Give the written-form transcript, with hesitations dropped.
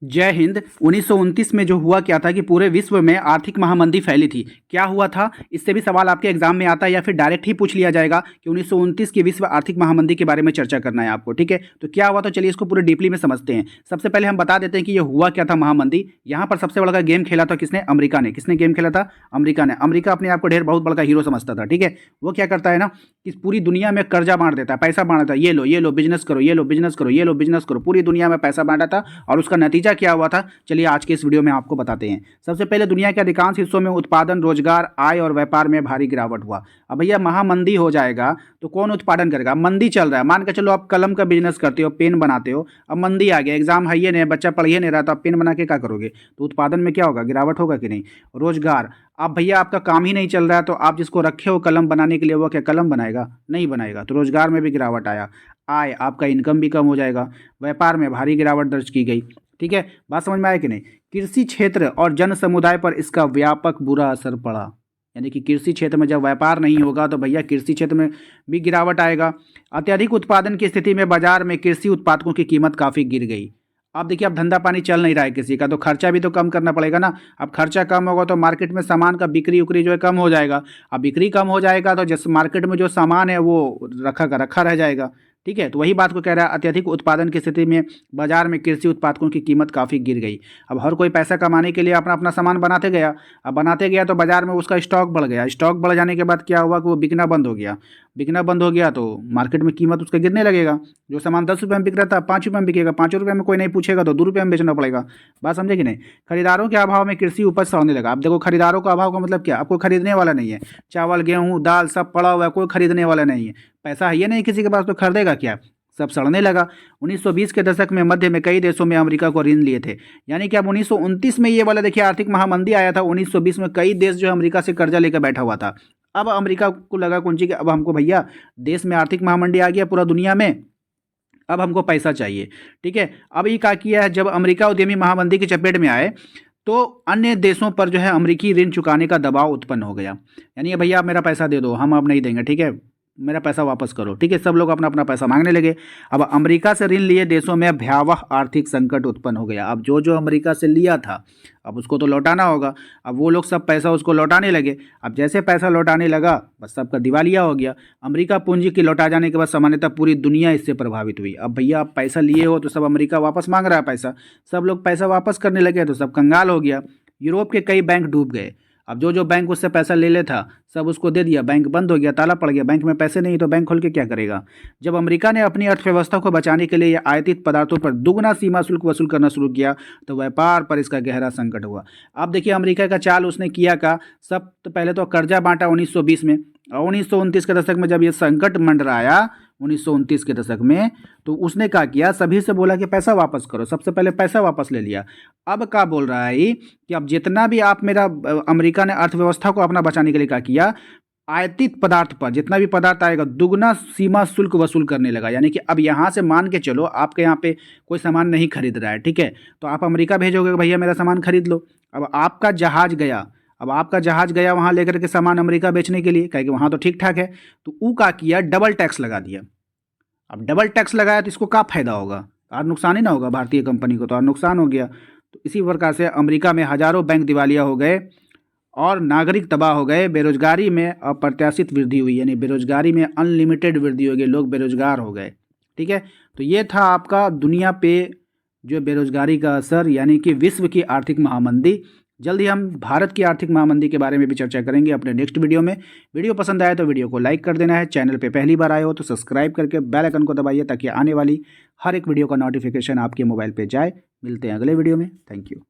जय हिंद। 1929 में जो हुआ क्या था कि पूरे विश्व में आर्थिक महामंदी फैली थी। क्या हुआ था, इससे भी सवाल आपके एग्जाम में आता है या फिर डायरेक्ट ही पूछ लिया जाएगा कि 1929 की विश्व आर्थिक महामंदी के बारे में चर्चा करना है आपको। ठीक है, तो क्या हुआ, तो चलिए इसको पूरे डीपली में समझते हैं। सबसे पहले हम बता देते हैं कि ये हुआ क्या था महामंदी। यहाँ पर सबसे बड़ा गेम खेला था किसने? अमेरिका ने। किसने गेम खेला था? अमेरिका ने। अमेरिका अपने आप को ढेर बहुत बड़ा हीरो समझता था। ठीक है, वो क्या करता है ना कि पूरी दुनिया में कर्जा बांट देता है, पैसा बांट देता है। ये लो बिजनेस करो, ये लो बिजनेस करो, ये लो बिजनेस करो। पूरी दुनिया में पैसा बांटा था और उसका नतीजा क्या हुआ था, चलिए आज के इस वीडियो में आपको बताते हैं। सबसे पहले दुनिया के अधिकांश हिस्सों में उत्पादन, रोजगार, आय और व्यापार में भारी गिरावट हुआ। अब भैया महामंदी हो जाएगा तो कौन उत्पादन करेगा? मंदी चल रहा है, मान के चलो आप कलम का बिजनेस करते हो, पेन बनाते हो, अब मंदी आ गया, एग्जाम है ये नहीं, बच्चा पढ़िए नहीं रहा, तो आप पेन बना के क्या करोगे? तो उत्पादन में क्या होगा? गिरावट होगा कि नहीं? रोजगार, अब भैया आपका काम ही नहीं चल रहा है तो आप जिसको रखे हो कलम बनाने के लिए वो क्या कलम बनाएगा? नहीं बनाएगा, तो रोजगार में भी गिरावट आया। आय, आपका इनकम भी कम हो जाएगा। व्यापार में भारी गिरावट दर्ज की गई। ठीक है, बात समझ में आया कि नहीं? कृषि क्षेत्र और जन समुदाय पर इसका व्यापक बुरा असर पड़ा। यानी कि कृषि क्षेत्र में जब व्यापार नहीं होगा तो भैया कृषि क्षेत्र में भी गिरावट आएगा। अत्यधिक उत्पादन की स्थिति में बाजार में कृषि उत्पादों की कीमत काफ़ी गिर गई। अब देखिए, अब धंधा पानी चल नहीं रहा है किसी का, तो खर्चा भी तो कम करना पड़ेगा ना। अब खर्चा कम होगा तो मार्केट में सामान का बिक्री उक्री जो है कम हो जाएगा। अब बिक्री कम हो जाएगा तो जिस मार्केट में जो सामान है वो रखा का रखा रह जाएगा। ठीक है, तो वही बात को कह रहा है, अत्यधिक उत्पादन की स्थिति में बाजार में कृषि उत्पादों की कीमत काफ़ी गिर गई। अब हर कोई पैसा कमाने के लिए अपना अपना सामान बनाते गया। अब बनाते गया तो बाजार में उसका स्टॉक बढ़ गया। स्टॉक बढ़ जाने के बाद क्या हुआ कि वो बिकना बंद हो गया। बिकना बंद हो गया तो मार्केट में कीमत उसका गिरने लगेगा। जो सामान 10 रुपये में बिक रहा था 5 रुपये में बिकेगा, 5 रुपये में कोई नहीं पूछेगा तो 2 रुपये में बेचना पड़ेगा। बात समझे कि नहीं? खरीदारों के अभाव में कृषि उपज सड़ने लगा। अब देखो, खरीदारों का अभाव का मतलब क्या? आपको खरीदने वाला नहीं है। चावल, गेहूँ, दाल सब पड़ा हुआ है, कोई खरीदने वाला नहीं है। पैसा है ये नहीं किसी के पास, तो खरीदेगा क्या? सब सड़ने लगा। 1920 के दशक में मध्य में कई देशों में अमेरिका को ऋण लिए थे। यानी कि अब 1929 में ये वाला देखिए आर्थिक महामंदी आया था। 1920 में कई देश जो अमेरिका से कर्जा लेकर बैठा हुआ था। अब अमेरिका को लगा कुंजी कि अब हमको भैया देश में आर्थिक महामंदी आ गया पूरा दुनिया में, अब हमको पैसा चाहिए। ठीक है, अब ये क्या किया है, जब अमेरिका उद्यमी महामंदी की चपेट में आए तो अन्य देशों पर जो है अमेरिकी ऋण चुकाने का दबाव उत्पन्न हो गया। यानी भैया आप मेरा पैसा दे दो, हम अब नहीं देंगे। ठीक है, मेरा पैसा वापस करो। ठीक है, सब लोग अपना अपना पैसा मांगने लगे। अब अमेरिका से ऋण लिए देशों में भयावह आर्थिक संकट उत्पन्न हो गया। अब जो जो अमेरिका से लिया था अब उसको तो लौटाना होगा। अब वो लोग सब पैसा उसको लौटाने लगे। अब जैसे पैसा लौटाने लगा बस सबका दिवालिया हो गया। अमेरिका पूंजी की लौटा जाने के बाद सामान्यतः पूरी दुनिया इससे प्रभावित हुई। अब भैया आप पैसा लिए हो तो सब अमेरिका वापस मांग रहा है पैसा, सब लोग पैसा वापस करने लगे तो सब कंगाल हो गया। यूरोप के कई बैंक डूब गए। अब जो जो बैंक उससे पैसा ले ले था सब उसको दे दिया, बैंक बंद हो गया, ताला पड़ गया। बैंक में पैसे नहीं तो बैंक खोल के क्या करेगा? जब अमेरिका ने अपनी अर्थव्यवस्था को बचाने के लिए ये आयातित पदार्थों पर दुगना सीमा शुल्क वसूल करना शुरू किया तो व्यापार पर इसका गहरा संकट हुआ। अब देखिए अमेरिका का चाल उसने किया का, सब तो पहले तो कर्जा बांटा 1920 में, और 1929 के दशक में जब ये संकट मंडराया 1929 के दशक में, तो उसने क्या किया, सभी से बोला कि पैसा वापस करो। सबसे पहले पैसा वापस ले लिया। अब क्या बोल रहा है कि अब जितना भी आप मेरा अमेरिका ने अर्थव्यवस्था को अपना बचाने के लिए क्या किया, आयातित पदार्थ पर जितना भी पदार्थ आएगा दुगना सीमा शुल्क वसूल करने लगा। यानी कि अब यहाँ से मान के चलो आपके यहाँ पे कोई सामान नहीं खरीद रहा है, ठीक है, तो आप अमेरिका भेजोगे कि भैया मेरा सामान खरीद लो। अब आपका जहाज गया, अब आपका जहाज गया वहाँ लेकर के सामान अमेरिका बेचने के लिए, कहे वहाँ तो ठीक ठाक है, तो वो क्या किया, डबल टैक्स लगा दिया। अब डबल टैक्स लगाया तो इसको क्या फायदा होगा? और नुकसान ही ना होगा भारतीय कंपनी को, तो और नुकसान हो गया। तो इसी प्रकार से अमेरिका में हजारों बैंक दिवालिया हो गए और नागरिक तबाह हो गए। बेरोजगारी में अप्रत्याशित वृद्धि हुई, यानी बेरोजगारी में अनलिमिटेड वृद्धि हो गई, लोग बेरोजगार हो गए। ठीक है, तो ये था आपका दुनिया पे जो बेरोजगारी का असर, यानी कि विश्व की आर्थिक महामंदी। जल्द ही हम भारत की आर्थिक महामंदी के बारे में भी चर्चा करेंगे अपने नेक्स्ट वीडियो में। वीडियो पसंद आए तो वीडियो को लाइक कर देना है। चैनल पे पहली बार आए हो तो सब्सक्राइब करके बेल आइकन को दबाइए ताकि आने वाली हर एक वीडियो का नोटिफिकेशन आपके मोबाइल पे जाए। मिलते हैं अगले वीडियो में। Thank you.